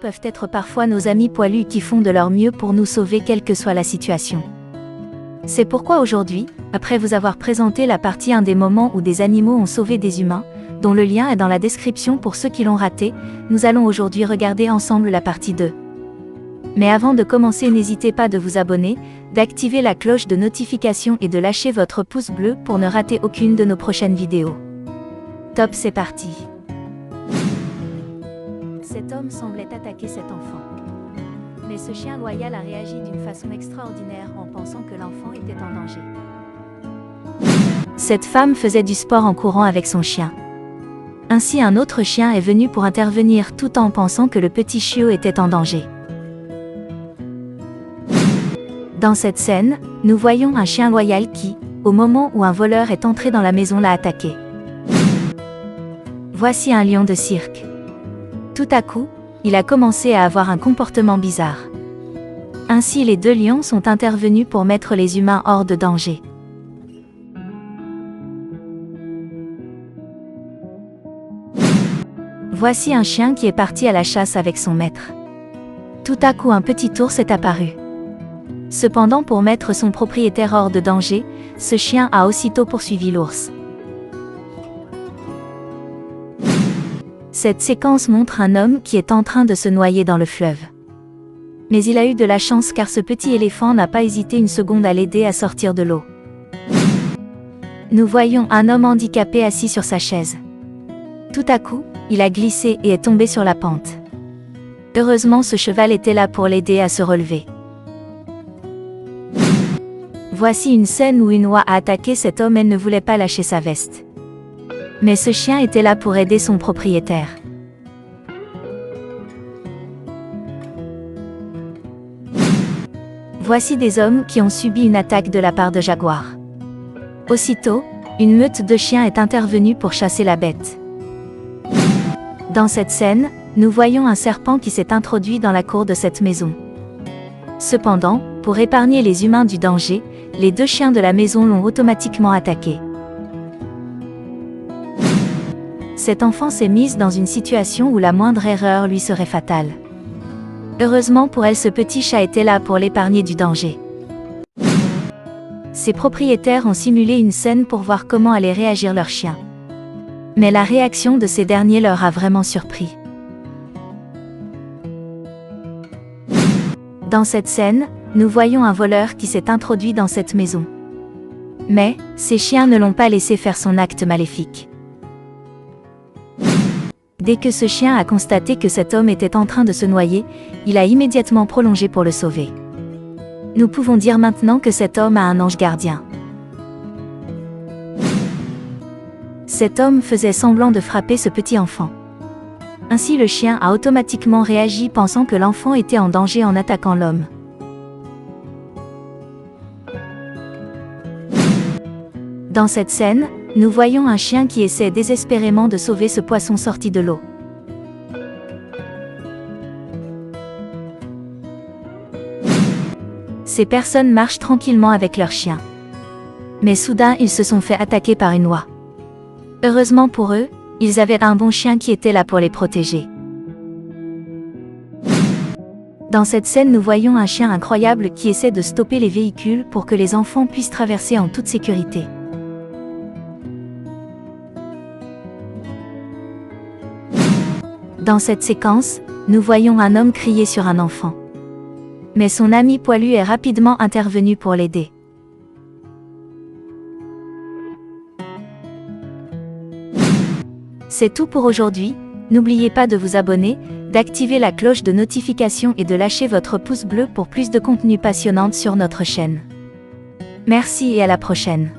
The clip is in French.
peuvent être parfois nos amis poilus qui font de leur mieux pour nous sauver quelle que soit la situation. C'est pourquoi aujourd'hui, après vous avoir présenté la partie 1 des moments où des animaux ont sauvé des humains, dont le lien est dans la description pour ceux qui l'ont raté, nous allons aujourd'hui regarder ensemble la partie 2. Mais avant de commencer, n'hésitez pas de vous abonner, d'activer la cloche de notification et de lâcher votre pouce bleu pour ne rater aucune de nos prochaines vidéos. Top, c'est parti. Cet homme semblait attaquer cet enfant. Mais ce chien loyal a réagi d'une façon extraordinaire en pensant que l'enfant était en danger. Cette femme faisait du sport en courant avec son chien. Ainsi un autre chien est venu pour intervenir tout en pensant que le petit chiot était en danger. Dans cette scène, nous voyons un chien loyal qui, au moment où un voleur est entré dans la maison, l'a attaqué. Voici un lion de cirque. Tout à coup, il a commencé à avoir un comportement bizarre. Ainsi les deux lions sont intervenus pour mettre les humains hors de danger. Voici un chien qui est parti à la chasse avec son maître. Tout à coup un petit ours est apparu. Cependant, pour mettre son propriétaire hors de danger, ce chien a aussitôt poursuivi l'ours. Cette séquence montre un homme qui est en train de se noyer dans le fleuve. Mais il a eu de la chance car ce petit éléphant n'a pas hésité une seconde à l'aider à sortir de l'eau. Nous voyons un homme handicapé assis sur sa chaise. Tout à coup, il a glissé et est tombé sur la pente. Heureusement, ce cheval était là pour l'aider à se relever. Voici une scène où une oie a attaqué cet homme. Elle ne voulait pas lâcher sa veste. Mais ce chien était là pour aider son propriétaire. Voici des hommes qui ont subi une attaque de la part de jaguars. Aussitôt, une meute de chiens est intervenue pour chasser la bête. Dans cette scène, nous voyons un serpent qui s'est introduit dans la cour de cette maison. Cependant, pour épargner les humains du danger, les deux chiens de la maison l'ont automatiquement attaqué. Cette enfant s'est mise dans une situation où la moindre erreur lui serait fatale. Heureusement pour elle, ce petit chat était là pour l'épargner du danger. Ses propriétaires ont simulé une scène pour voir comment allait réagir leur chien. Mais la réaction de ces derniers leur a vraiment surpris. Dans cette scène, nous voyons un voleur qui s'est introduit dans cette maison. Mais, ces chiens ne l'ont pas laissé faire son acte maléfique. Dès que ce chien a constaté que cet homme était en train de se noyer, il a immédiatement prolongé pour le sauver. Nous pouvons dire maintenant que cet homme a un ange gardien. Cet homme faisait semblant de frapper ce petit enfant. Ainsi le chien a automatiquement réagi pensant que l'enfant était en danger en attaquant l'homme. Dans cette scène, nous voyons un chien qui essaie désespérément de sauver ce poisson sorti de l'eau. Ces personnes marchent tranquillement avec leur chien. Mais soudain, ils se sont fait attaquer par une oie. Heureusement pour eux, ils avaient un bon chien qui était là pour les protéger. Dans cette scène, nous voyons un chien incroyable qui essaie de stopper les véhicules pour que les enfants puissent traverser en toute sécurité. Dans cette séquence, nous voyons un homme crier sur un enfant. Mais son ami poilu est rapidement intervenu pour l'aider. C'est tout pour aujourd'hui, n'oubliez pas de vous abonner, d'activer la cloche de notification et de lâcher votre pouce bleu pour plus de contenu passionnant sur notre chaîne. Merci et à la prochaine.